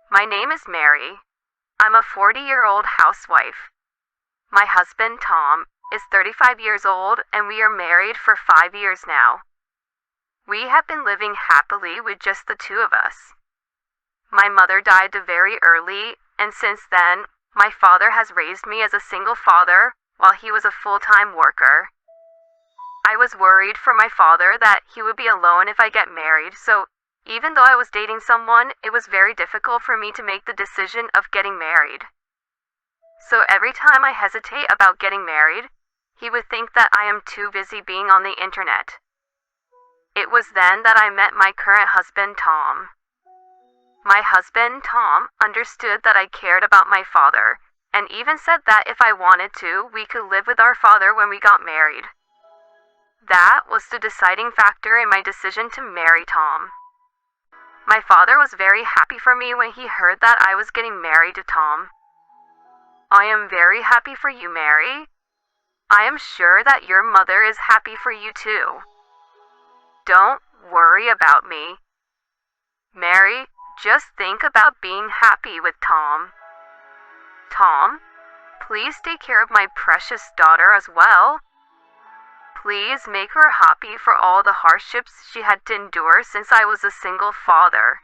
My name is Mary. I'm a 40-year-old housewife. My husband, Tom, is 35 years old and we are married for 5 years now. We have been living happily with just the two of us. My mother died very early, and since then, my father has raised me as a single father while he was a full-time worker. I was worried for my father that he would be alone if I get married, so even though I was dating someone, it was very difficult for me to make the decision of getting married. So every time I hesitate about getting married, he would think that I am too busy being on the internet. It was then that I met my current husband, Tom. My husband, Tom, understood that I cared about my father, and even said that if I wanted to, we could live with our father when we got married. That was the deciding factor in my decision to marry Tom. My father was very happy for me when he heard that I was getting married to Tom. I am very happy for you, Mary. I am sure that your mother is happy for you too. Don't worry about me. Mary, just think about being happy with Tom. Tom, please take care of my precious daughter as well. Please make her happy for all the hardships she had to endure since I was a single father.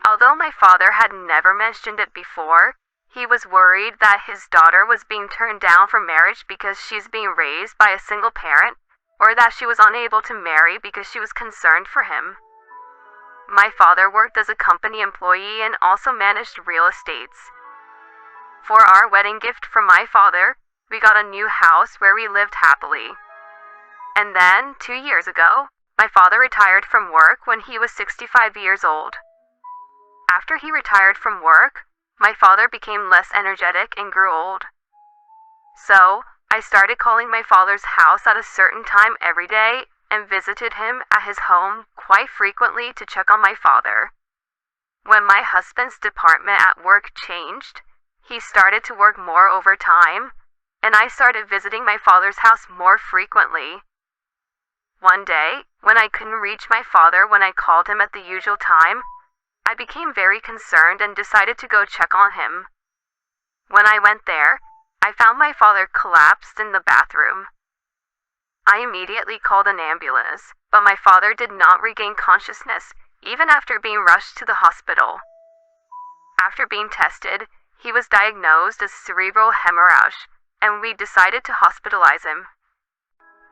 Although my father had never mentioned it before, he was worried that his daughter was being turned down for marriage because she's being raised by a single parent, or that she was unable to marry because she was concerned for him. My father worked as a company employee and also managed real estates. For our wedding gift from my father, we got a new house where we lived happily. And then, 2 years ago, my father retired from work when he was 65 years old. After he retired from work, my father became less energetic and grew old. So, I started calling my father's house at a certain time every day and visited him at his home quite frequently to check on my father. When my husband's department at work changed, he started to work more overtime, and I started visiting my father's house more frequently. One day, when I couldn't reach my father when I called him at the usual time, I became very concerned and decided to go check on him. When I went there, I found my father collapsed in the bathroom. I immediately called an ambulance, but my father did not regain consciousness, even after being rushed to the hospital. After being tested, he was diagnosed as cerebral hemorrhage, and we decided to hospitalize him.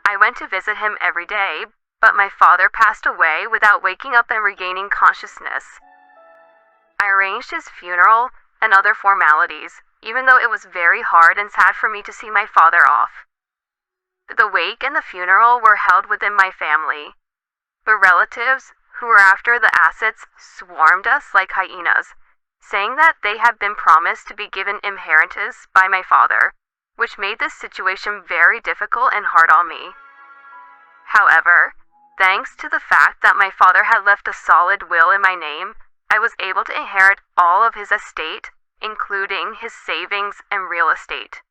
I went to visit him every day, but my father passed away without waking up and regaining consciousness. I arranged his funeral and other formalities, even though it was very hard and sad for me to see my father off. The wake and the funeral were held within my family, but relatives who were after the assets swarmed us like hyenas, saying that they had been promised to be given inheritance by my father, which made this situation very difficult and hard on me. However, thanks to the fact that my father had left a solid will in my name, I was able to inherit all of his estate, including his savings and real estate.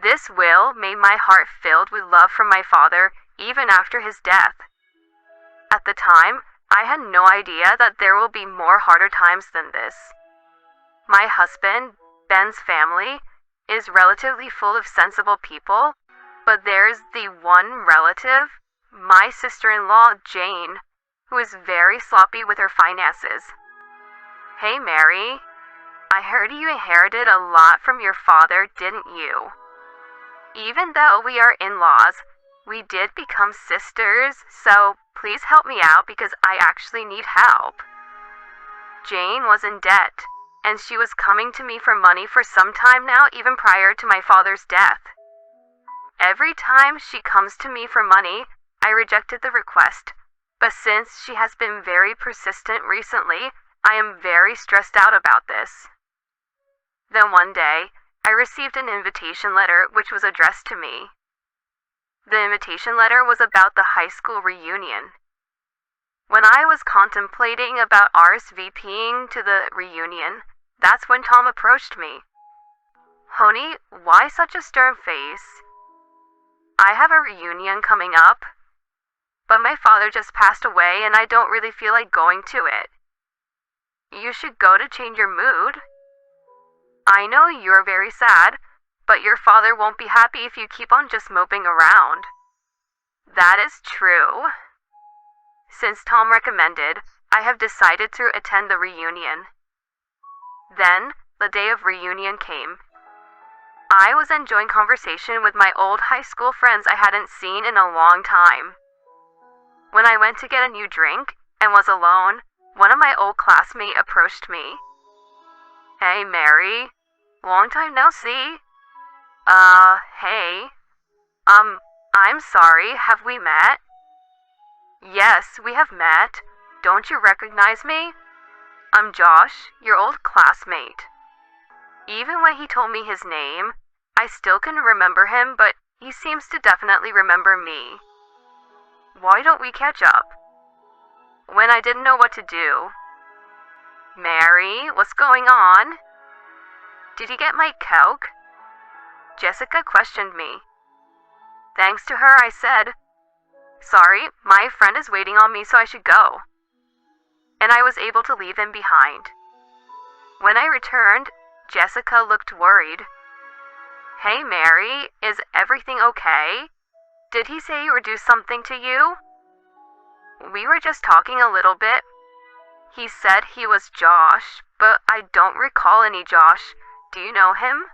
This will made my heart filled with love for my father even after his death. At the time, I had no idea that there will be more harder times than this. My husband, Ben's family, is relatively full of sensible people, but there's the one relative, my sister-in-law, Jane, who is very sloppy with her finances. Hey, Mary, I heard you inherited a lot from your father, didn't you? Even though we are in-laws, we did become sisters, so please help me out because I actually need help. Jane was in debt, and she was coming to me for money for some time now, even prior to my father's death. Every time she comes to me for money, I rejected the request, but since she has been very persistent recently, I am very stressed out about this. Then one day, I received an invitation letter which was addressed to me. The invitation letter was about the high school reunion. When I was contemplating about RSVPing to the reunion, that's when Tom approached me. Honey, why such a stern face? I have a reunion coming up, but my father just passed away and I don't really feel like going to it. You should go to change your mood. I know you're very sad, but your father won't be happy if you keep on just moping around. That is true. Since Tom recommended, I have decided to attend the reunion. Then, the day of reunion came. I was enjoying conversation with my old high school friends I hadn't seen in a long time. When I went to get a new drink and was alone, one of my old classmates approached me. Hey, Mary. Long time no see. Hey. I'm sorry, have we met? Yes, we have met. Don't you recognize me? I'm Josh, your old classmate. Even when he told me his name, I still couldn't remember him, but he seems to definitely remember me. Why don't we catch up? When I didn't know what to do. Mary, what's going on? Did you get my Coke? Jessica questioned me. Thanks to her, I said, sorry, my friend is waiting on me, so I should go. And I was able to leave him behind. When I returned, Jessica looked worried. Hey, Mary, is everything okay? Did he say or do something to you? We were just talking a little bit. He said he was Josh, but I don't recall any Josh. Do you know him?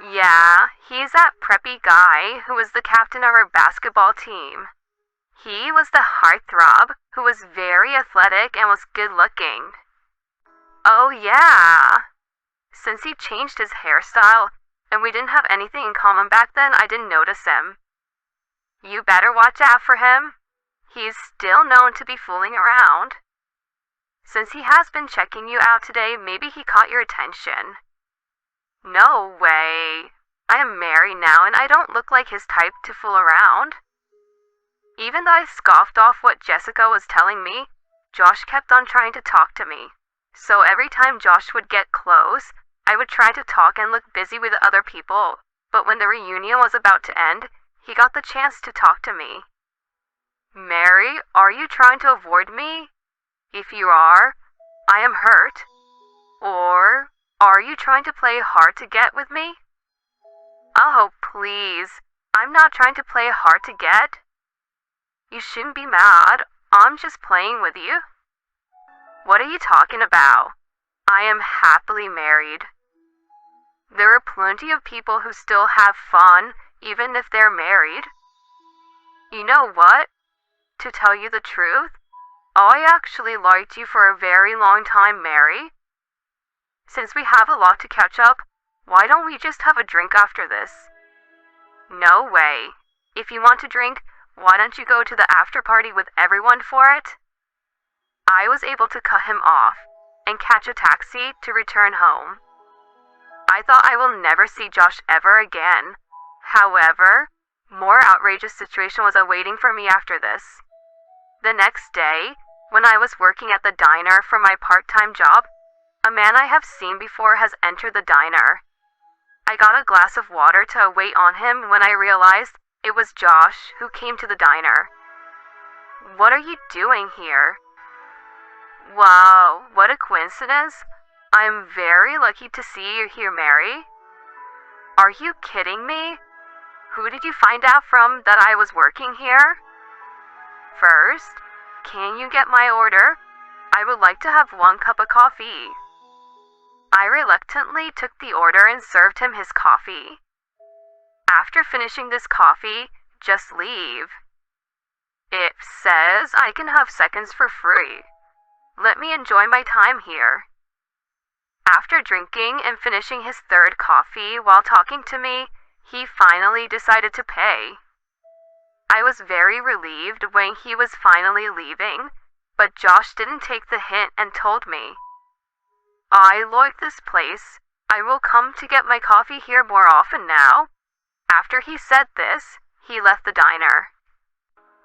Yeah, he's that preppy guy who was the captain of our basketball team. He was the heartthrob who was very athletic and was good looking. Oh yeah. Since he changed his hairstyle and we didn't have anything in common back then, I didn't notice him. You better watch out for him. He's still known to be fooling around. Since he has been checking you out today, maybe he caught your attention. No way. I am married now and I don't look like his type to fool around. Even though I scoffed off what Jessica was telling me, Josh kept on trying to talk to me. So every time Josh would get close, I would try to talk and look busy with other people. But when the reunion was about to end, he got the chance to talk to me. Mary, are you trying to avoid me? If you are, I am hurt. Or are you trying to play hard to get with me? Oh, please. I'm not trying to play hard to get. You shouldn't be mad. I'm just playing with you. What are you talking about? I am happily married. There are plenty of people who still have fun, even if they're married. You know what? To tell you the truth, I actually liked you for a very long time, Mary. Since we have a lot to catch up, why don't we just have a drink after this? No way. If you want to drink, why don't you go to the after party with everyone for it? I was able to cut him off and catch a taxi to return home. I thought I will never see Josh ever again. However, more outrageous situation was awaiting for me after this. The next day, when I was working at the diner for my part-time job, a man I have seen before has entered the diner. I got a glass of water to wait on him when I realized it was Josh who came to the diner. What are you doing here? Wow, what a coincidence. I'm very lucky to see you here, Mary. Are you kidding me? Who did you find out from that I was working here? First, can you get my order? I would like to have 1 cup of coffee. I reluctantly took the order and served him his coffee. After finishing this coffee, just leave. It says I can have seconds for free. Let me enjoy my time here. After drinking and finishing his 3rd coffee while talking to me, he finally decided to pay. I was very relieved when he was finally leaving, but Josh didn't take the hint and told me, I like this place. I will come to get my coffee here more often now. After he said this, he left the diner.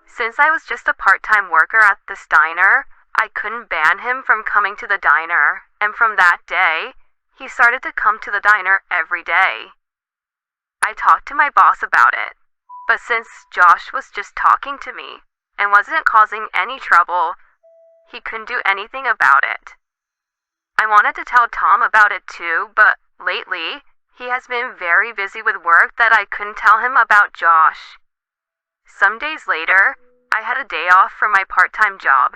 Since I was just a part-time worker at this diner, I couldn't ban him from coming to the diner, and from that day, he started to come to the diner every day. I talked to my boss about it, but since Josh was just talking to me and wasn't causing any trouble, he couldn't do anything about it. wanted to tell Tom about it too, but lately, he has been very busy with work that I couldn't tell him about Josh. Some days later, I had a day off from my part-time job.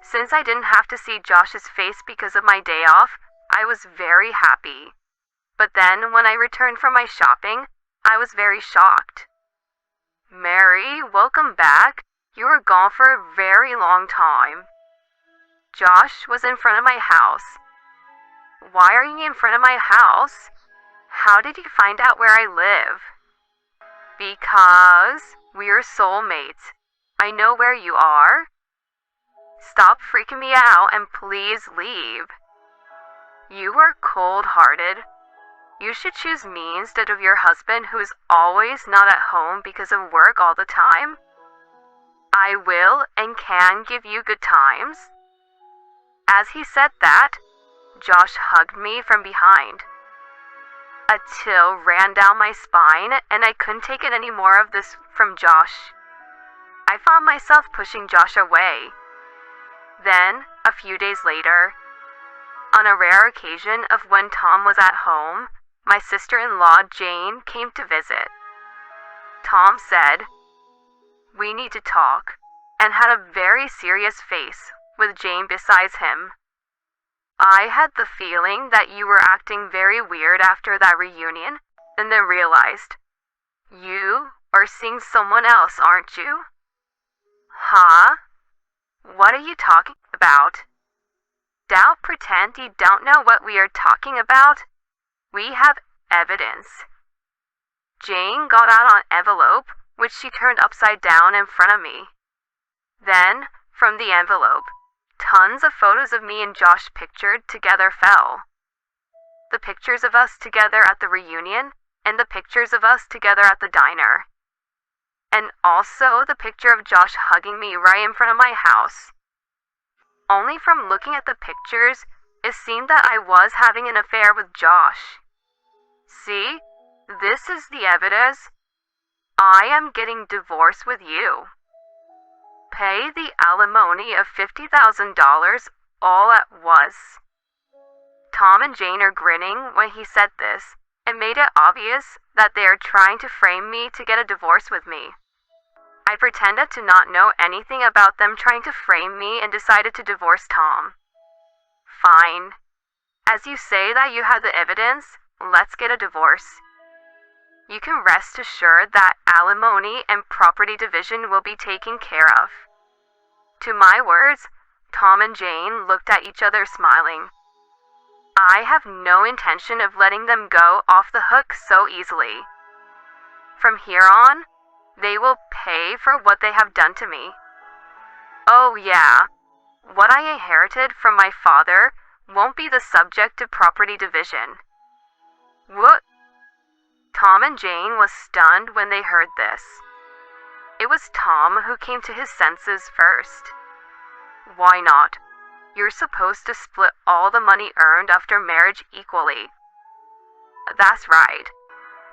Since I didn't have to see Josh's face because of my day off, I was very happy. But then, when I returned from my shopping, I was very shocked. Mary, welcome back. You were gone for a very long time. Josh was in front of my house. Why are you in front of my house? How did you find out where I live? Because we're soulmates. I know where you are. Stop freaking me out and please leave. You are cold-hearted. You should choose me instead of your husband who is always not at home because of work all the time. I will and can give you good times. As he said that, Josh hugged me from behind. A chill ran down my spine and I couldn't take it any more of this from Josh. I found myself pushing Josh away. Then, a few days later, on a rare occasion of when Tom was at home, my sister-in-law Jane came to visit. Tom said, "We need to talk," and had a very serious face with Jane beside him. I had the feeling that you were acting very weird after that reunion, and then realized, you are seeing someone else, aren't you? Huh? What are you talking about? Don't pretend you don't know what we are talking about. We have evidence. Jane got out an envelope, which she turned upside down in front of me. Then, from the envelope, tons of photos of me and Josh pictured together fell. The pictures of us together at the reunion, and the pictures of us together at the diner. And also the picture of Josh hugging me right in front of my house. Only from looking at the pictures, it seemed that I was having an affair with Josh. See, this is the evidence. I am getting divorced with you. Pay the alimony of $50,000 all at once. Tom and Jane are grinning when he said this, and made it obvious that they are trying to frame me to get a divorce with me. I pretended to not know anything about them trying to frame me and decided to divorce Tom. Fine. As you say that you have the evidence, let's get a divorce. You can rest assured that alimony and property division will be taken care of. To my words, Tom and Jane looked at each other smiling. I have no intention of letting them go off the hook so easily. From here on, they will pay for what they have done to me. Oh yeah, what I inherited from my father won't be the subject of property division. What? Tom and Jane was stunned when they heard this. It was Tom who came to his senses first. Why not? You're supposed to split all the money earned after marriage equally. That's right.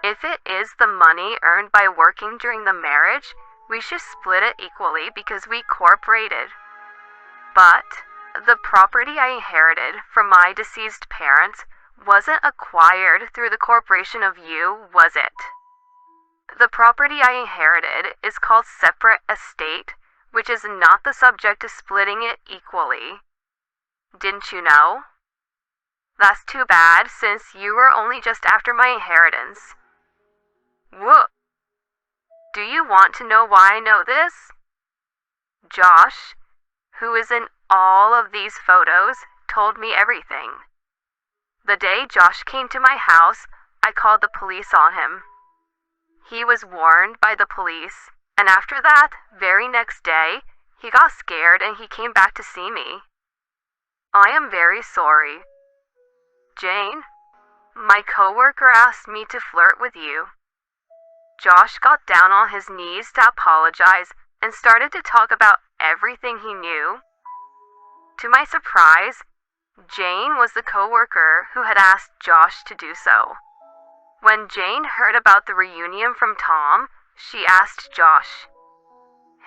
If it is the money earned by working during the marriage, we should split it equally because we cooperated. But the property I inherited from my deceased parents wasn't acquired through the corporation of you, was it? The property I inherited is called separate estate, which is not the subject of splitting it equally. Didn't you know? That's too bad, since you were only just after my inheritance. Whoa! Do you want to know why I know this? Josh, who is in all of these photos, told me everything. The day Josh came to my house, I called the police on him. He was warned by the police, and after that, very next day, he got scared and he came back to see me. I am very sorry. Jane, my coworker asked me to flirt with you. Josh got down on his knees to apologize and started to talk about everything he knew. To my surprise, Jane was the coworker who had asked Josh to do so. When Jane heard about the reunion from Tom, she asked Josh,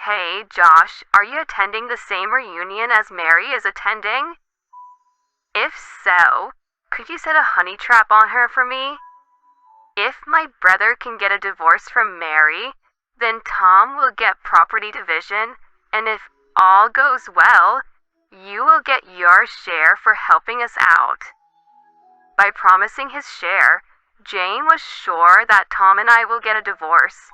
"Hey, Josh, are you attending the same reunion as Mary is attending?" If so, could you set a honey trap on her for me? If my brother can get a divorce from Mary, then Tom will get property division, and if all goes well, you will get your share for helping us out. By promising his share, Jane was sure that Tom and I will get a divorce.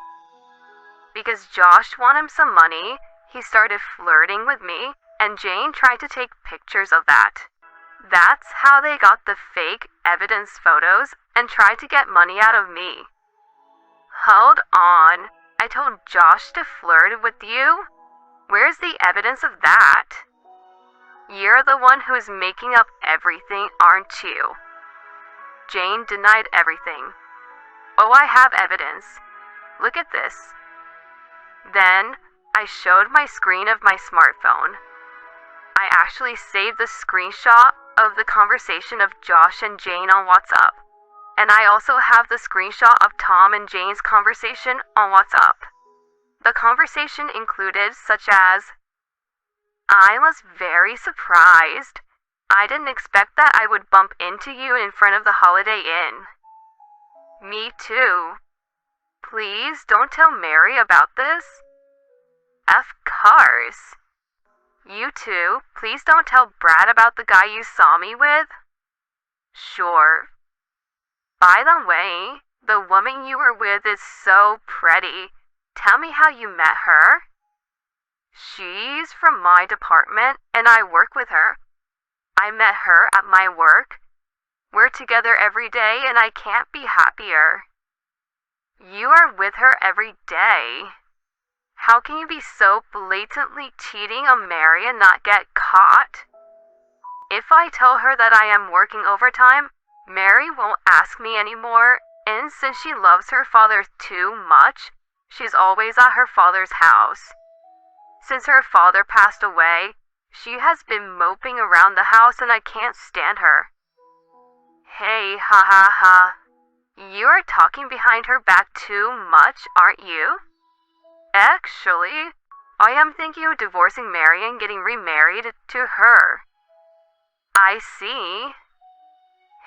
Because Josh wanted him some money, he started flirting with me, and Jane tried to take pictures of that. That's how they got the fake evidence photos and tried to get money out of me. Hold on, I told Josh to flirt with you? Where's the evidence of that? You're the one who's making up everything, aren't you? Jane denied everything. Oh, I have evidence. Look at this. Then, I showed my screen of my smartphone. I actually saved the screenshot of the conversation of Josh and Jane on WhatsApp. And I also have the screenshot of Tom and Jane's conversation on WhatsApp. The conversation included such as, I was very surprised. I didn't expect that I would bump into you in front of the Holiday Inn. Me too. Please don't tell Mary about this. Of course. You too, please don't tell Brad about the guy you saw me with. Sure. By the way, the woman you were with is so pretty. Tell me how you met her. She's from my department and I work with her. I met her at my work. We're together every day and I can't be happier. You are with her every day. How can you be so blatantly cheating on Mary and not get caught? If I tell her that I am working overtime, Mary won't ask me anymore, and since she loves her father too much, she's always at her father's house. Since her father passed away, she has been moping around the house and I can't stand her. Hey, ha ha ha. You are talking behind her back too much, aren't you? Actually, I am thinking of divorcing Mary and getting remarried to her. I see.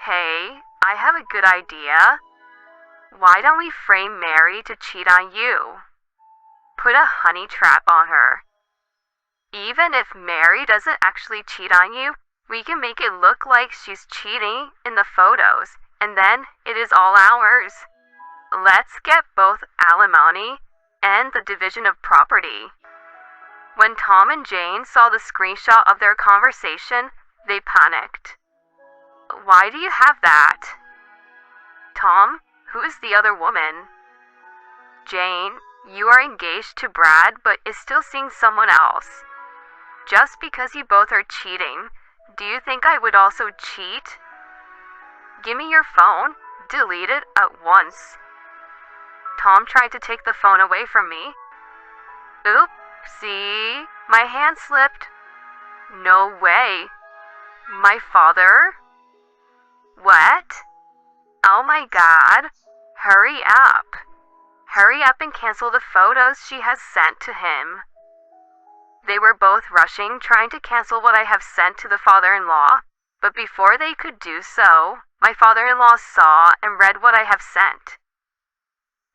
Hey, I have a good idea. Why don't we frame Mary to cheat on you? Put a honey trap on her. Even if Mary doesn't actually cheat on you, we can make it look like she's cheating in the photos, and then it is all ours. Let's get both alimony and the division of property. When Tom and Jane saw the screenshot of their conversation, they panicked. Why do you have that? Tom, who is the other woman? Jane, you are engaged to Brad but is still seeing someone else. Just because you both are cheating, do you think I would also cheat? Give me your phone. Delete it at once. Tom tried to take the phone away from me. Oopsie, my hand slipped. No way. My father? What? Oh my God. Hurry up. Hurry up and cancel the photos she has sent to him. They were both rushing, trying to cancel what I have sent to the father-in-law, but before they could do so, my father-in-law saw and read what I have sent.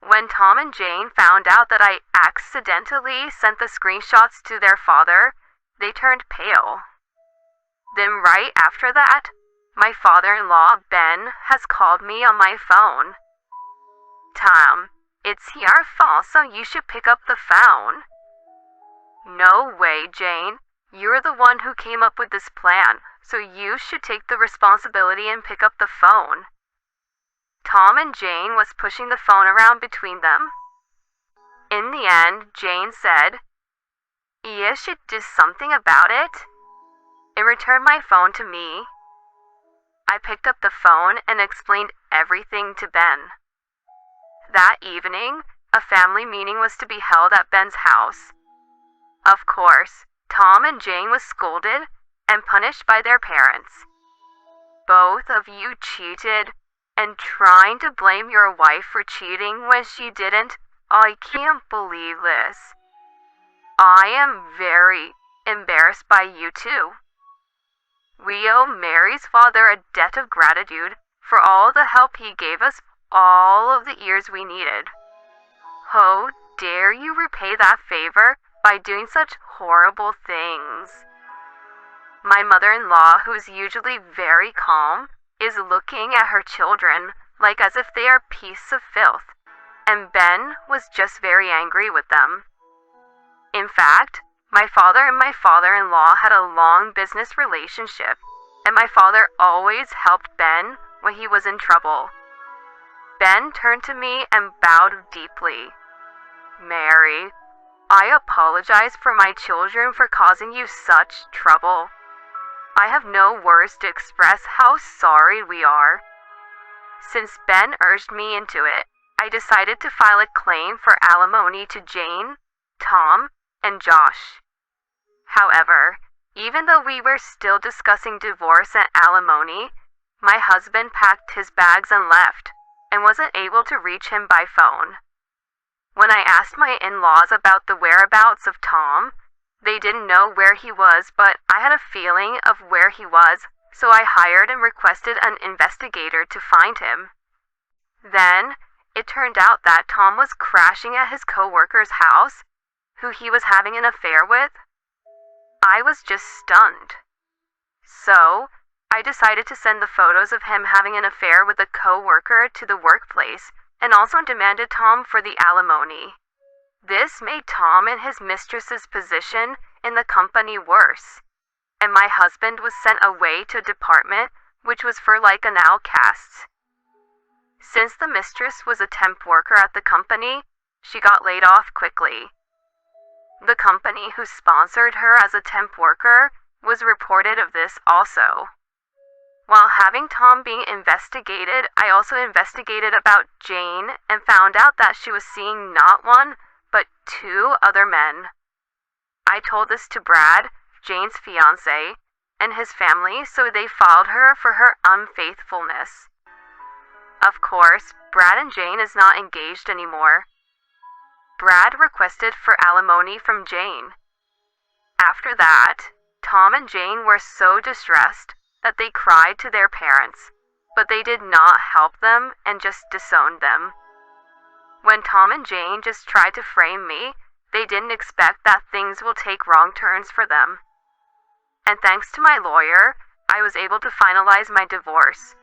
When Tom and Jane found out that I accidentally sent the screenshots to their father, they turned pale. Then right after that, my father-in-law, Ben, has called me on my phone. Tom, it's your fault, so you should pick up the phone. No way, Jane. You're the one who came up with this plan, so you should take the responsibility and pick up the phone. Tom and Jane was pushing the phone around between them. In the end, Jane said, "You should do something about it," and returned my phone to me. I picked up the phone and explained everything to Ben. That evening, a family meeting was to be held at Ben's house. Of course, Tom and Jane was scolded and punished by their parents. Both of you cheated, and trying to blame your wife for cheating when she didn't, I can't believe this. I am very embarrassed by you too. We owe Mary's father a debt of gratitude for all the help he gave us all of the years we needed. How dare you repay that favor by doing such horrible things? My mother-in-law, who is usually very calm, is looking at her children like as if they are pieces of filth, and Ben was just very angry with them. In fact, my father and my father-in-law had a long business relationship, and my father always helped Ben when he was in trouble. Ben turned to me and bowed deeply. Mary, I apologize for my children for causing you such trouble. I have no words to express how sorry we are. Since Ben urged me into it, I decided to file a claim for alimony to Jane, Tom, and Josh. However, even though we were still discussing divorce and alimony, my husband packed his bags and left, and wasn't able to reach him by phone. When I asked my in-laws about the whereabouts of Tom, they didn't know where he was, but I had a feeling of where he was, so I hired and requested an investigator to find him. Then, it turned out that Tom was crashing at his co-worker's house, who he was having an affair with. I was just stunned. So, I decided to send the photos of him having an affair with a co-worker to the workplace, and also demanded Tom for the alimony. This made Tom and his mistress's position in the company worse, and my husband was sent away to a department which was for like an outcast. Since the mistress was a temp worker at the company, she got laid off quickly. The company who sponsored her as a temp worker was reported of this also. While having Tom being investigated, I also investigated about Jane and found out that she was seeing not one, but 2 other men. I told this to Brad, Jane's fiancé, and his family, so they filed her for her unfaithfulness. Of course, Brad and Jane is not engaged anymore. Brad requested for alimony from Jane. After that, Tom and Jane were so distressed that they cried to their parents, but they did not help them and just disowned them. When Tom and Jane just tried to frame me, they didn't expect that things will take wrong turns for them. And thanks to my lawyer, I was able to finalize my divorce.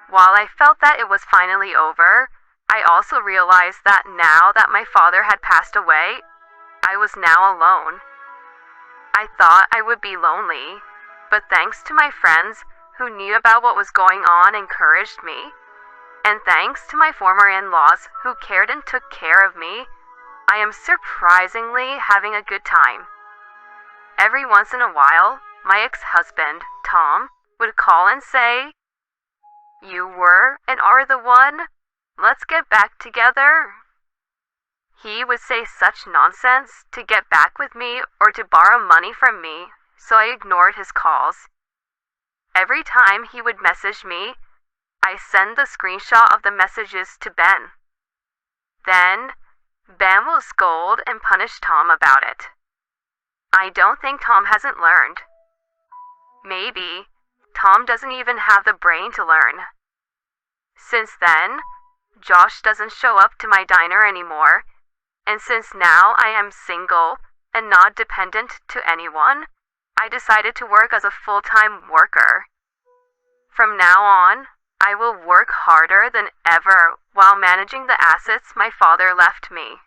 While I felt that it was finally over, I also realized that now that my father had passed away, I was now alone. I thought I would be lonely, but thanks to my friends who knew about what was going on encouraged me, and thanks to my former in-laws who cared and took care of me, I am surprisingly having a good time. Every once in a while, my ex-husband, Tom, would call and say, "You were and are the one. Let's get back together." He would say such nonsense to get back with me or to borrow money from me, so I ignored his calls. Every time he would message me, I send the screenshot of the messages to Ben. Then, Ben will scold and punish Tom about it. I don't think Tom hasn't learned. Maybe Tom doesn't even have the brain to learn. Since then, Josh doesn't show up to my diner anymore, and since now I am single and not dependent to anyone, I decided to work as a full-time worker. From now on, I will work harder than ever while managing the assets my father left me.